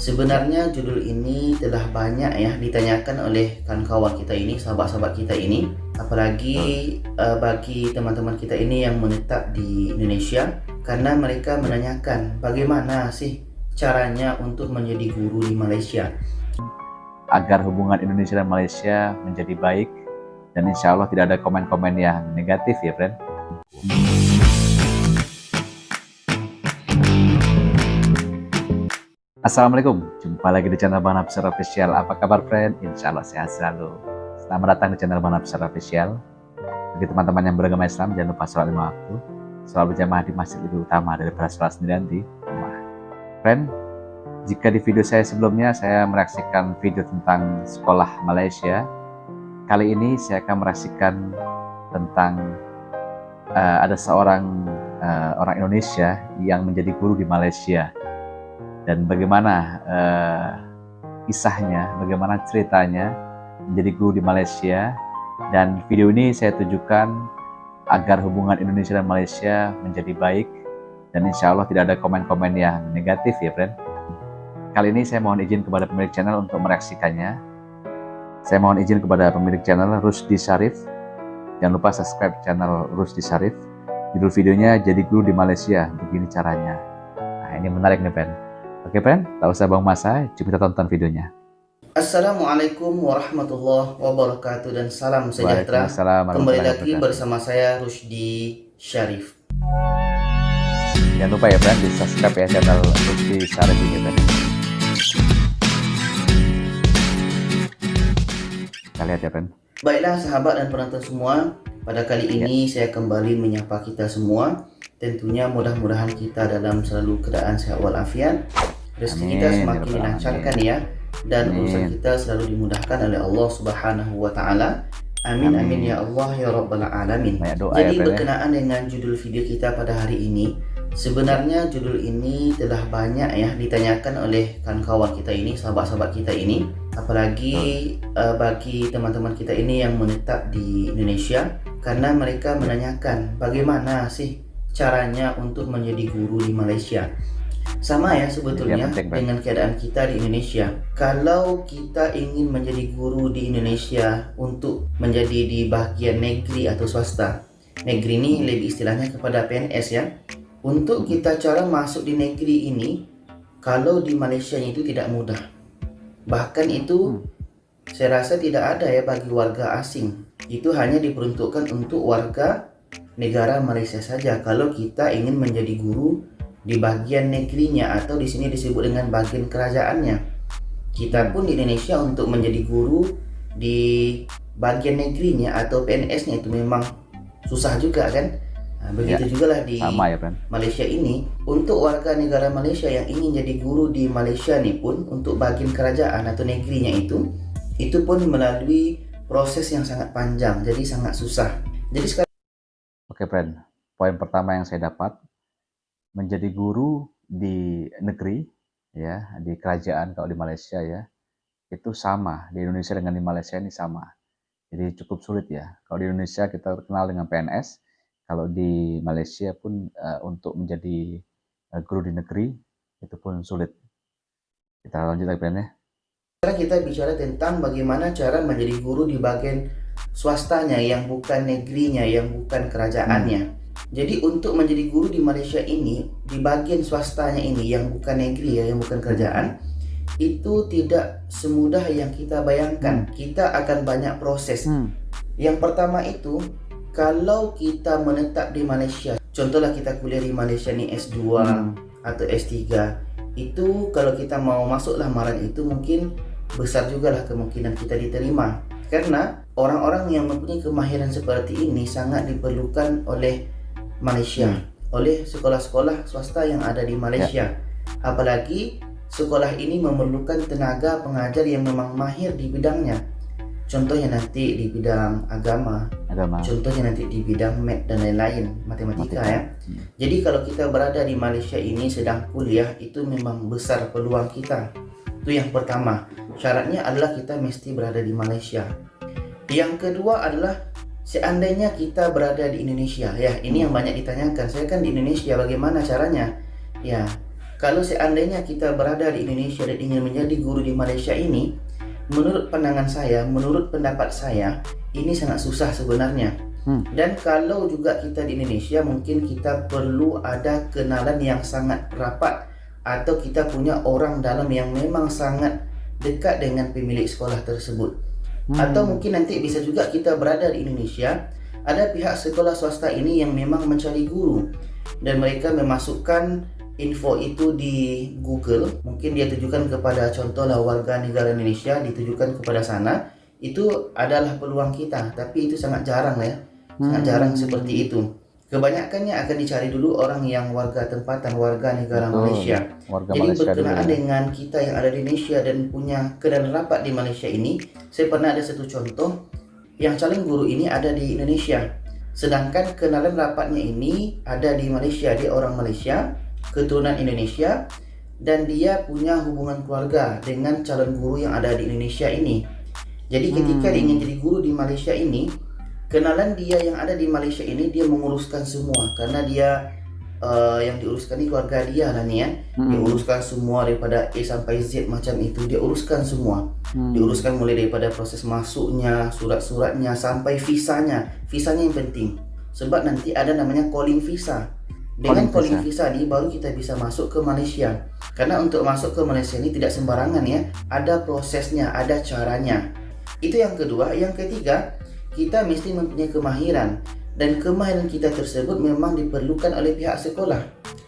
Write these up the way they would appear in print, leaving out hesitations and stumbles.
Sebenarnya judul ini telah banyak ya ditanyakan oleh kawan-kawan kita ini, sahabat-sahabat kita ini, apalagi bagi teman-teman kita ini yang menetap di Indonesia, karena mereka menanyakan bagaimana sih caranya untuk menjadi guru di Malaysia. Agar hubungan Indonesia dan Malaysia menjadi baik dan insya Allah tidak ada komen-komen yang negatif ya friend. Assalamualaikum, jumpa lagi di channel Bang Nafsir Official. Apa kabar friend? Insya Allah sehat selalu. Selamat datang di channel Bang Nafsir Official. Bagi teman-teman yang beragama Islam, jangan lupa sholat 5 waktu, selalu berjamaah di masjid lebih utama daripada sholat sendirian di rumah. Friend, jika di video saya sebelumnya saya mereaksikan video tentang sekolah Malaysia, kali ini saya akan mereaksikan tentang ada seorang orang Indonesia yang menjadi guru di Malaysia. Dan bagaimana kisahnya, bagaimana ceritanya menjadi guru di Malaysia. Dan video ini saya tujukan agar hubungan Indonesia dan Malaysia menjadi baik dan insya Allah tidak ada komen-komen yang negatif ya friend. Kali ini saya mohon izin kepada pemilik channel untuk mereaksikannya. Saya mohon izin kepada pemilik channel Rusdi Syarif. Jangan lupa subscribe channel Rusdi Syarif. Judul videonya jadi guru di Malaysia, begini caranya. Nah ini menarik nih friend. Oke friend, tak usah buang masa, cuma kita tonton videonya. Assalamualaikum warahmatullahi wabarakatuh dan salam sejahtera. Kembali lagi bersama saya Rusdi Syarif. Jangan lupa ya friend, di subscribe ya channel Rusdi Syarif ini friend. Kita lihat ya friend. Baiklah sahabat dan penonton semua, pada kali ini saya kembali menyapa kita semua. Tentunya mudah-mudahan kita dalam selalu keadaan sehat walafiat, rezeki kita semakin dilancarkan ya, dan urusan kita selalu dimudahkan oleh Allah Subhanahu wa taala. Amin amin ya Allah ya rabbal alamin. Jadi berkenaan dengan judul video kita pada hari ini, sebenarnya judul ini telah banyak ya ditanyakan oleh kawan-kawan kita ini, sahabat-sahabat kita ini, apalagi bagi teman-teman kita ini yang menetap di Indonesia, karena mereka menanyakan bagaimana sih caranya untuk menjadi guru di Malaysia. Sama ya sebetulnya dengan keadaan kita di Indonesia. Kalau kita ingin menjadi guru di Indonesia untuk menjadi di bagian negeri atau swasta, negeri ini lebih istilahnya kepada PNS ya. Untuk kita cara masuk di negeri ini, kalau di Malaysia itu tidak mudah. Bahkan itu saya rasa tidak ada ya bagi warga asing. Itu hanya diperuntukkan untuk warga negara Malaysia saja. Kalau kita ingin menjadi guru di bagian negerinya atau di sini disebut dengan bagian kerajaannya. Kita pun di Indonesia untuk menjadi guru di bagian negerinya atau PNS-nya itu memang susah juga kan. Nah, begitu juga lah di Malaysia ini. Untuk warga negara Malaysia yang ingin jadi guru di Malaysia nih pun untuk bagian kerajaan atau negerinya itu pun melalui proses yang sangat panjang, jadi sangat susah. Jadi sekarang oke friend, poin pertama yang saya dapat, menjadi guru di negeri ya, di kerajaan kalau di Malaysia ya, itu sama di Indonesia dengan di Malaysia ini sama. Jadi cukup sulit ya. Kalau di Indonesia kita terkenal dengan PNS, kalau di Malaysia pun untuk menjadi guru di negeri itu pun sulit. Kita lanjut lagi friend ya. Sekarang kita bicara tentang bagaimana cara menjadi guru di bagian swastanya yang bukan negerinya, yang bukan kerajaannya. Jadi untuk menjadi guru di Malaysia ini, di bagian swastanya ini yang bukan negeri ya, yang bukan kerajaan, itu tidak semudah yang kita bayangkan. Kita akan banyak proses. Yang pertama itu, kalau kita menetap di Malaysia, contohlah kita kuliah di Malaysia nih S2 atau S3, itu kalau kita mau masuk lamaran itu mungkin besar juga lah kemungkinan kita diterima. Karena orang-orang yang mempunyai kemahiran seperti ini sangat diperlukan oleh Malaysia, oleh sekolah-sekolah swasta yang ada di Malaysia. Apalagi sekolah ini memerlukan tenaga pengajar yang memang mahir di bidangnya. Contohnya nanti di bidang agama. Contohnya nanti di bidang math dan lain-lain, matematika ya. Jadi kalau kita berada di Malaysia ini sedang kuliah, itu memang besar peluang kita. Itu yang pertama. Syaratnya adalah kita mesti berada di Malaysia. Yang kedua adalah seandainya kita berada di Indonesia ya, ini yang banyak ditanyakan. Saya kan di Indonesia, bagaimana caranya? Ya, Kalau seandainya kita berada di Indonesia dan ingin menjadi guru di Malaysia ini, menurut pandangan saya, menurut pendapat saya, ini sangat susah sebenarnya. Dan kalau juga kita di Indonesia, mungkin kita perlu ada kenalan yang sangat rapat, atau kita punya orang dalam yang memang sangat dekat dengan pemilik sekolah tersebut. Atau mungkin nanti bisa juga kita berada di Indonesia, ada pihak sekolah swasta ini yang memang mencari guru, dan mereka memasukkan info itu di Google. Mungkin dia tujukan kepada contohlah warga negara Indonesia, ditujukan kepada sana. Itu adalah peluang kita, tapi itu sangat jarang ya. Sangat jarang seperti itu. Kebanyakannya akan dicari dulu orang yang warga tempatan, warga negara Malaysia. Jadi berkenaan dengan kita yang ada di Indonesia dan punya kenalan rapat di Malaysia ini, saya pernah ada satu contoh yang calon guru ini ada di Indonesia, sedangkan kenalan rapatnya ini ada di Malaysia. Dia orang Malaysia, keturunan Indonesia, dan dia punya hubungan keluarga dengan calon guru yang ada di Indonesia ini. Jadi ketika dia ingin jadi guru di Malaysia ini, kenalan dia yang ada di Malaysia ini dia menguruskan semua, karena dia yang diuruskan ini keluarga dia lah nih ya. Dia uruskan semua daripada A sampai Z macam itu, dia uruskan semua. Diuruskan mulai daripada proses masuknya, surat-suratnya, sampai visanya. Visanya yang penting, sebab nanti ada namanya calling visa. Dengan calling visa ini baru kita bisa masuk ke Malaysia. Karena untuk masuk ke Malaysia ini tidak sembarangan ya, ada prosesnya, ada caranya. Itu yang kedua. Yang ketiga, kita mesti mempunyai kemahiran, dan kemahiran kita tersebut memang diperlukan oleh pihak sekolah.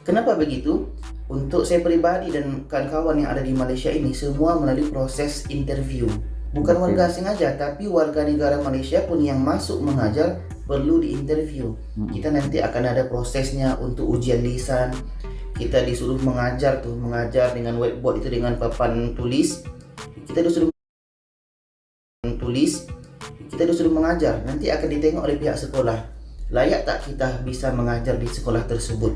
Kenapa begitu? Untuk saya pribadi dan kawan-kawan yang ada di Malaysia ini, semua melalui proses interview. Bukan warga asing aja, tapi warga negara Malaysia pun yang masuk mengajar perlu diinterview. Kita nanti akan ada prosesnya untuk ujian lisan. Kita disuruh mengajar dengan whiteboard itu, dengan papan tulis. Kita disuruh mengajar. Nanti akan ditengok oleh pihak sekolah, layak tak kita bisa mengajar di sekolah tersebut,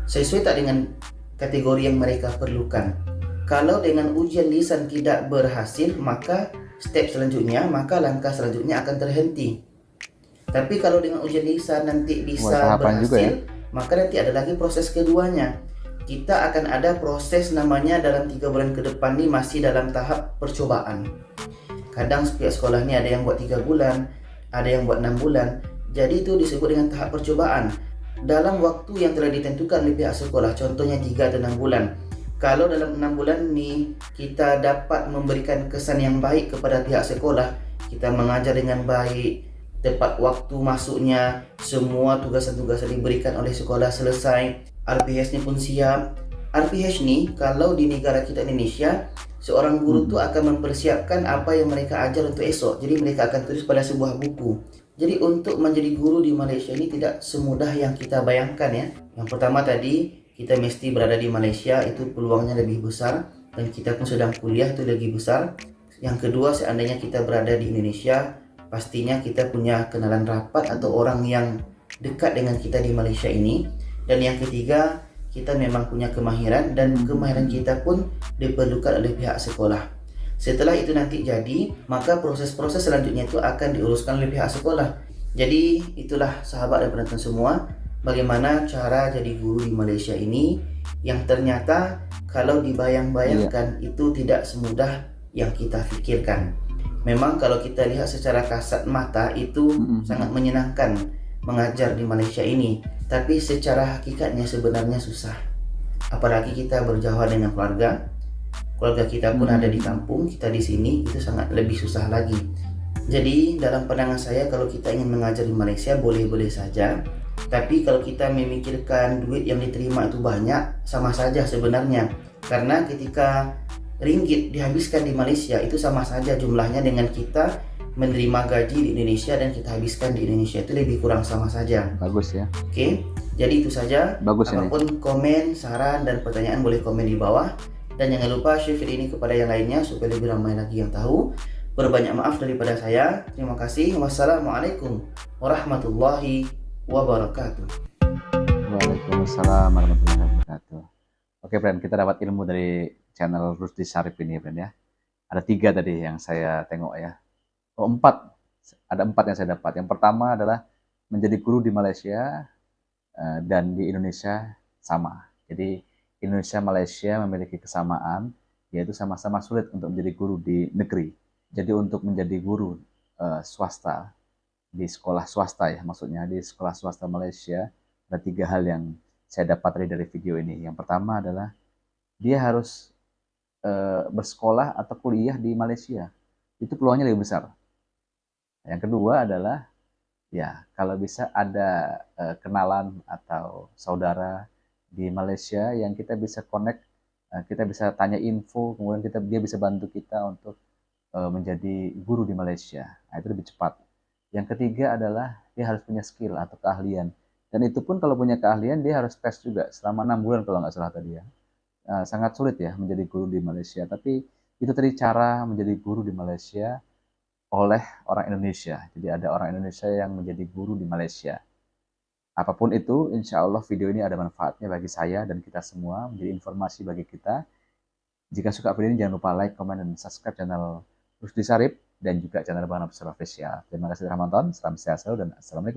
sesuai tak dengan kategori yang mereka perlukan. Kalau dengan ujian lisan tidak berhasil, maka langkah selanjutnya akan terhenti. Tapi kalau dengan ujian lisan nanti bisa berhasil, maka nanti ada lagi proses keduanya. Kita akan ada proses namanya dalam 3 bulan ke depan ini masih dalam tahap percobaan. Kadang pihak sekolah ini ada yang buat 3 bulan, ada yang buat 6 bulan. Jadi itu disebut dengan tahap percobaan. Dalam waktu yang telah ditentukan oleh pihak sekolah, contohnya 3 atau 6 bulan. Kalau dalam 6 bulan ini kita dapat memberikan kesan yang baik kepada pihak sekolah, kita mengajar dengan baik, tepat waktu masuknya, semua tugasan-tugasan diberikan oleh sekolah selesai, RPH-nya pun siap. RPH nih kalau di negara kita Indonesia, seorang guru tuh akan mempersiapkan apa yang mereka ajar untuk esok. Jadi mereka akan tulis pada sebuah buku. Jadi untuk menjadi guru di Malaysia ini tidak semudah yang kita bayangkan ya. Yang pertama tadi, kita mesti berada di Malaysia, itu peluangnya lebih besar, dan kita pun sedang kuliah itu lebih besar. Yang kedua, seandainya kita berada di Indonesia, pastinya kita punya kenalan rapat atau orang yang dekat dengan kita di Malaysia ini. Dan yang ketiga, kita memang punya kemahiran, dan kemahiran kita pun diperlukan oleh pihak sekolah. Setelah itu nanti jadi, maka proses-proses selanjutnya itu akan diuruskan oleh pihak sekolah. Jadi itulah sahabat dan penonton semua, bagaimana cara jadi guru di Malaysia ini, yang ternyata kalau dibayang-bayangkan itu tidak semudah yang kita pikirkan. Memang kalau kita lihat secara kasat mata itu sangat menyenangkan mengajar di Malaysia ini, tapi secara hakikatnya sebenarnya susah. Apalagi kita berjauhan dengan keluarga kita pun ada di kampung, kita di sini, itu sangat lebih susah lagi. Jadi dalam pandangan saya, kalau kita ingin mengajar di Malaysia boleh-boleh saja, tapi kalau kita memikirkan duit yang diterima itu banyak, sama saja sebenarnya. Karena ketika ringgit dihabiskan di Malaysia itu sama saja jumlahnya dengan kita menerima gaji di Indonesia dan kita habiskan di Indonesia, itu lebih kurang sama saja. Bagus ya. Oke, jadi itu saja. Bagus. Apapun komen, saran, dan pertanyaan boleh komen di bawah. Dan jangan lupa share video ini kepada yang lainnya supaya lebih ramai lagi yang tahu. Berbanyak maaf daripada saya. Terima kasih. Wassalamualaikum warahmatullahi wabarakatuh. Waalaikumsalam warahmatullahi wabarakatuh. Oke friend, kita dapat ilmu dari channel Rusdi Syarif ini friend ya. Ada 3 tadi yang saya tengok ya. Oh 4. Ada 4 yang saya dapat. Yang pertama adalah menjadi guru di Malaysia dan di Indonesia sama. Jadi Indonesia Malaysia memiliki kesamaan, yaitu sama-sama sulit untuk menjadi guru di negeri. Jadi untuk menjadi guru swasta di sekolah swasta ya, maksudnya di sekolah swasta Malaysia ada 3 hal yang saya dapat dari video ini. Yang pertama adalah dia harus bersekolah atau kuliah di Malaysia. Itu peluangnya lebih besar. Yang kedua adalah ya kalau bisa ada kenalan atau saudara di Malaysia yang kita bisa connect, kita bisa tanya info, kemudian dia bisa bantu kita untuk menjadi guru di Malaysia. Nah, itu lebih cepat. Yang ketiga adalah dia harus punya skill atau keahlian. Dan itu pun kalau punya keahlian dia harus tes juga selama 6 bulan kalau nggak salah tadi ya. Sangat sulit ya menjadi guru di Malaysia. Tapi itu tadi cara menjadi guru di Malaysia oleh orang Indonesia. Jadi ada orang Indonesia yang menjadi guru di Malaysia. Apapun itu, insya Allah video ini ada manfaatnya bagi saya dan kita semua, menjadi informasi bagi kita. Jika suka video ini jangan lupa like, komen, dan subscribe channel Rusdi Sarip dan juga channel Bang Official. Terima kasih telah menonton, salam sehat selalu dan assalamualaikum.